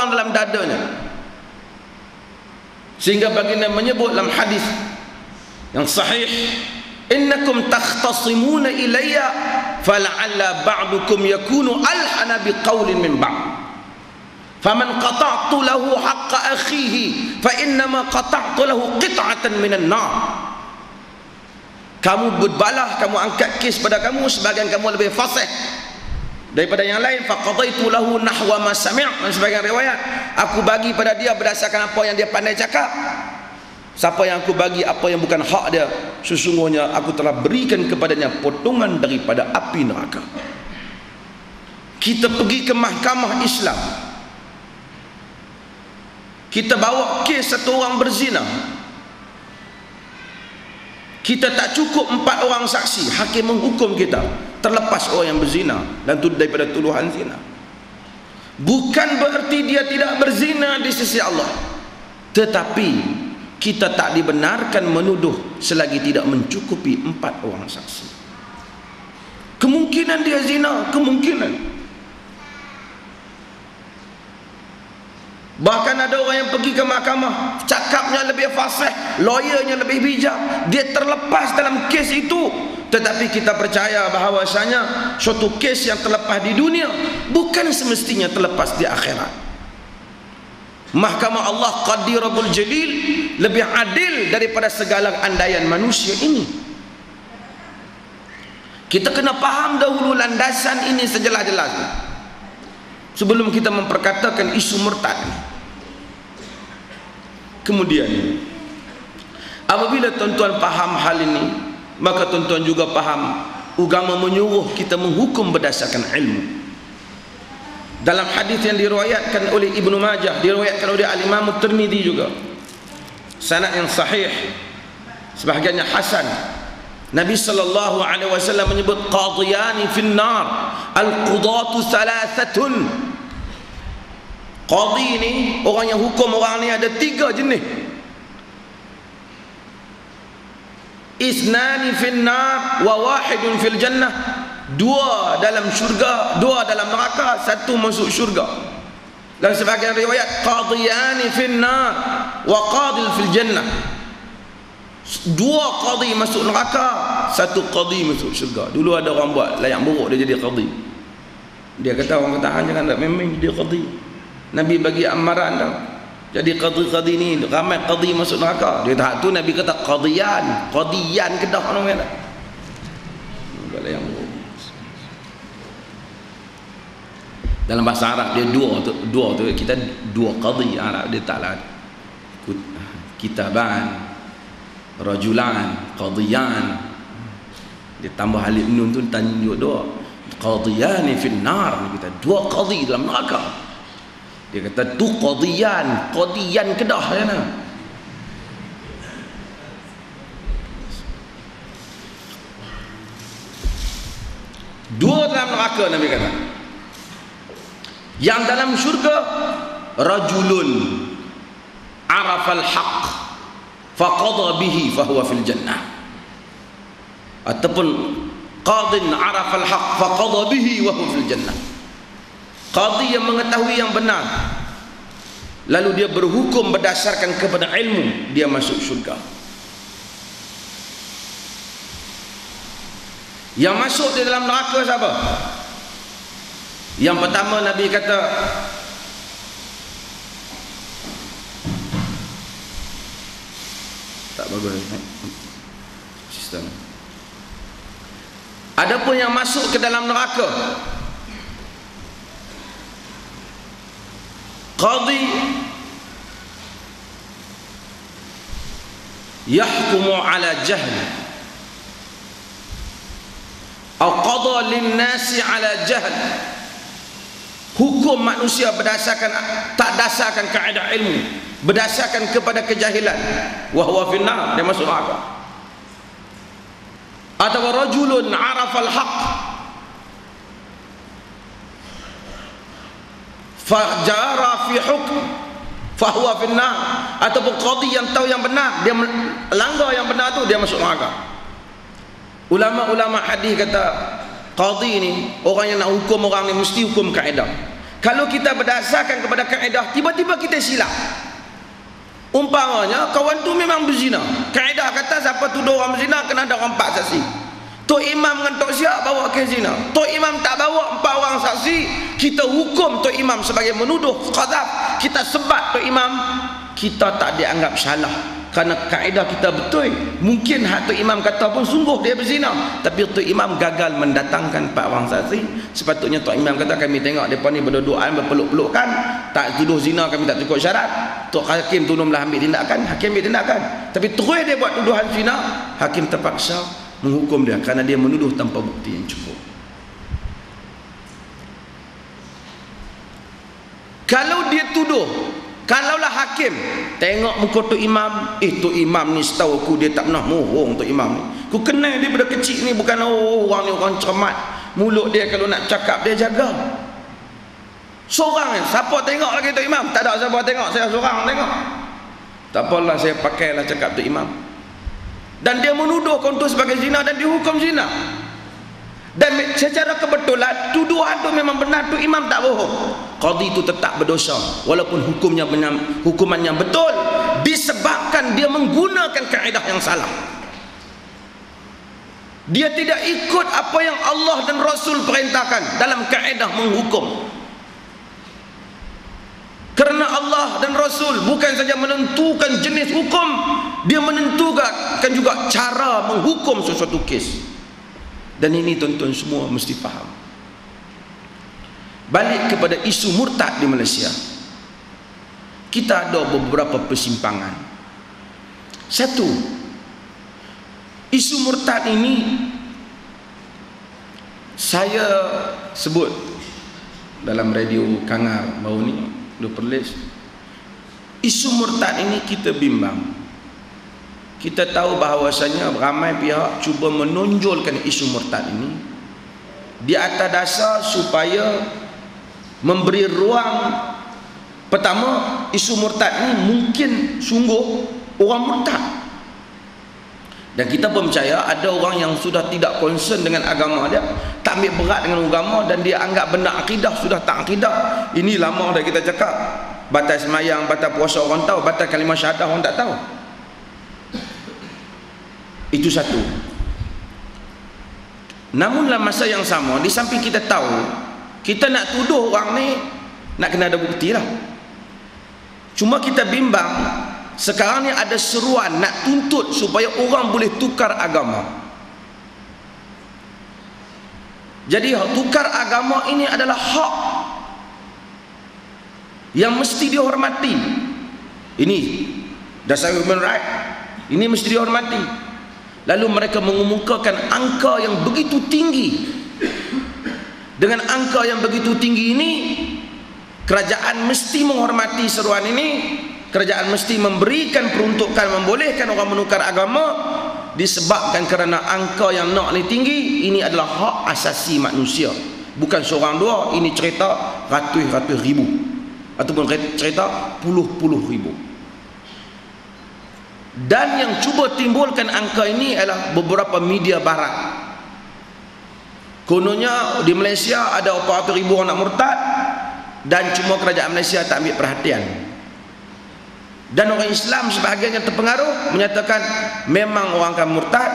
terpotong dalam dadanya. Sehingga baginda menyebut dalam hadis yang sahih, innakum takhtasimuna ilayya fala'alla ba'dukum yakunu alhana biqaulin min ba'd faman qata'tu lahu haqqa akhihi fa innama qata'tu lahu qit'atan minan nar. Kamu berbalah, kamu angkat kes pada kamu, sebagian kamu lebih fasih daripada yang lain. Faqadaitu lahu nahwa ma sami', sebagian riwayat, aku bagi pada dia berdasarkan apa yang dia pandai cakap. Siapa yang aku bagi apa yang bukan hak dia, sesungguhnya aku telah berikan kepadanya potongan daripada api neraka. Kita pergi ke mahkamah Islam, kita bawa kes satu orang berzina, kita tak cukup 4 orang saksi, hakim menghukum kita terlepas orang yang berzina dan itu daripada tuduhan zina. Bukan bererti dia tidak berzina di sisi Allah, tetapi kita tak dibenarkan menuduh selagi tidak mencukupi 4 orang saksi. Kemungkinan dia zina, kemungkinan. Bahkan ada orang yang pergi ke mahkamah, cakapnya lebih fasih, lawyernya lebih bijak, dia terlepas dalam kes itu. Tetapi kita percaya bahawasanya suatu kes yang terlepas di dunia bukan semestinya terlepas di akhirat. Mahkamah Allah Qadirul Jalil lebih adil daripada segala andaian manusia ini. Kita kena faham dahulu landasan ini sejelas-jelasnya sebelum kita memperkatakan isu murtad. Kemudian apabila tuan-tuan faham hal ini, maka tuan-tuan juga faham agama menyuruh kita menghukum berdasarkan ilmu. Dalam hadis yang diriwayatkan oleh Ibnu Majah, diriwayatkan oleh Al-Imam Tirmidzi juga, sanad yang sahih, sebahagiannya hasan, Nabi sallallahu alaihi wasallam menyebut qadiyani fin nar, al-qudatu thalathatun. Qadi ini, orang yang hukum orang ni ada 3 jenis. Isnani fin nar wa wahidun fil jannah. 2 dalam syurga, 2 dalam neraka, 1 masuk syurga. Dan sebagian riwayat qadiyani fin nar wa qadil fil jannah. 2 qadi masuk neraka, 1 qadi masuk syurga. Dulu ada orang buat layak buruk, dia jadi qadi. Dia kata orang kata hang jangan nak memang dia qadi. Nabi bagi amaran dah. Jadi qadi ni ramai qadi masuk neraka. Dia tak tu Nabi kata qadiyan kedah orang kata. Layak buruk. Dalam bahasa Arab dia dua tu kita 2 qadi Arab, dia taklah kitaban, rajulan, qadiyan, dia tambah alif nun tu tanjuk 2 qadiyani fil nar, kita 2 qadi dalam neraka. Dia kata tu qadiyan kedah ya nah. Dua dalam neraka Nabi kata. Yang dalam syurga, rajulun arafal haq faqada bihi fahuwa fil jannah, ataupun qadin arafal haq faqada bihi wa huwa fil jannah. Qadi yang mengetahui yang benar lalu dia berhukum berdasarkan kepada ilmu, dia masuk syurga. Yang masuk di dalam neraka siapa? Yang pertama Nabi kata tak bagus sistem. Adapun yang masuk ke dalam neraka, qadi yahkumu ala jahl atau qada lin nasi ala jahl, hukum manusia berdasarkan tak dasarkan kaedah ilmu, berdasarkan kepada kejahilan, wa huwa finnar, dia masuk neraka. Atau rajulun arafal haq fajara fi hukm fa huwa finnar, ataupun qadi yang tahu yang benar, dia melanggar yang benar tu, dia masuk neraka. Ulama-ulama hadis kata qadi ni orang yang nak hukum orang ni mesti hukum kaedah. Kalau kita berdasarkan kepada kaedah, tiba-tiba kita silap. Umpamanya kawan tu memang berzina, kaedah kata siapa tuduh orang berzina kena ada orang 4 saksi. Tok Imam dengan Tok Siap bawa kes zina, Tok Imam tak bawa 4 orang saksi, kita hukum Tok Imam sebagai menuduh qadzaf, kita sebat Tok Imam, kita tak dianggap salah kerana kaedah kita betul. Mungkin hak Tok Imam kata pun sungguh dia berzina, tapi Tok Imam gagal mendatangkan 4 orang saksi. Sepatutnya Tok Imam kata, kami tengok mereka ni berdoaan berpeluk-pelukan, tak tuduh zina, kami tak cukup syarat. Tok Hakim tolonglah ambil tindakan. Hakim ambil tindakan, tapi terus dia buat tuduhan zina, Hakim terpaksa menghukum dia kerana dia menuduh tanpa bukti yang cukup. Kalau dia tuduh, kalaulah hakim tengok muka Tok Imam, Tok Imam ni setahu aku dia tak pernah mohong. Tok Imam ni aku kenal dia daripada kecil ni, bukan orang ni orang cermat, mulut dia kalau nak cakap dia jaga. Seorang siapa tengok lagi Tok Imam? Tak ada siapa tengok, saya seorang tengok. Tak apalah, saya pakailah cakap Tok Imam. Dan dia menuduh kontur sebagai zina dan dihukum zina. Dan secara kebetulan tuduhan tu memang benar, Tok Imam tak bohong. Qadhi itu tetap berdosa walaupun hukumannya betul, disebabkan dia menggunakan kaedah yang salah. Dia tidak ikut apa yang Allah dan Rasul perintahkan dalam kaedah menghukum. Kerana Allah dan Rasul bukan saja menentukan jenis hukum, dia menentukan juga cara menghukum sesuatu kes. Dan ini tuan-tuan semua mesti faham. Balik kepada isu murtad di Malaysia, kita ada beberapa persimpangan. Satu, isu murtad ini saya sebut dalam radio Kangar baru ni, isu murtad ini kita bimbang. Kita tahu bahawasanya ramai pihak cuba menonjolkan isu murtad ini di atas dasar supaya memberi ruang. Pertama, isu murtad ini mungkin sungguh orang murtad, dan kita pun percaya ada orang yang sudah tidak concern dengan agama dia, tak ambil berat dengan agama, dan dia anggap benda akidah sudah tak akidah. Ini lama dah kita cakap, batal semayang, batal puasa orang tahu, batal kalimah syahadah orang tak tahu. Itu satu. Namun dalam masa yang sama, di samping kita tahu, kita nak tuduh orang ni nak kena ada bukti lah. Cuma kita bimbang, sekarang ni ada seruan nak tuntut supaya orang boleh tukar agama. Jadi tukar agama ini adalah hak yang mesti dihormati. Ini dasar human right, ini mesti dihormati. Lalu mereka mengemukakan angka yang begitu tinggi. Dengan angka yang begitu tinggi ini, kerajaan mesti menghormati seruan ini. Kerajaan mesti memberikan peruntukan membolehkan orang menukar agama, disebabkan kerana angka yang nak ni tinggi. Ini adalah hak asasi manusia, bukan seorang dua. Ini cerita ratus-ratus ribu ataupun cerita puluh-puluh ribu. Dan yang cuba timbulkan angka ini adalah beberapa media barat. Kononnya di Malaysia ada 400,000 orang nak murtad, dan cuma kerajaan Malaysia tak ambil perhatian. Dan orang Islam sebahagian yang terpengaruh menyatakan memang orang akan murtad,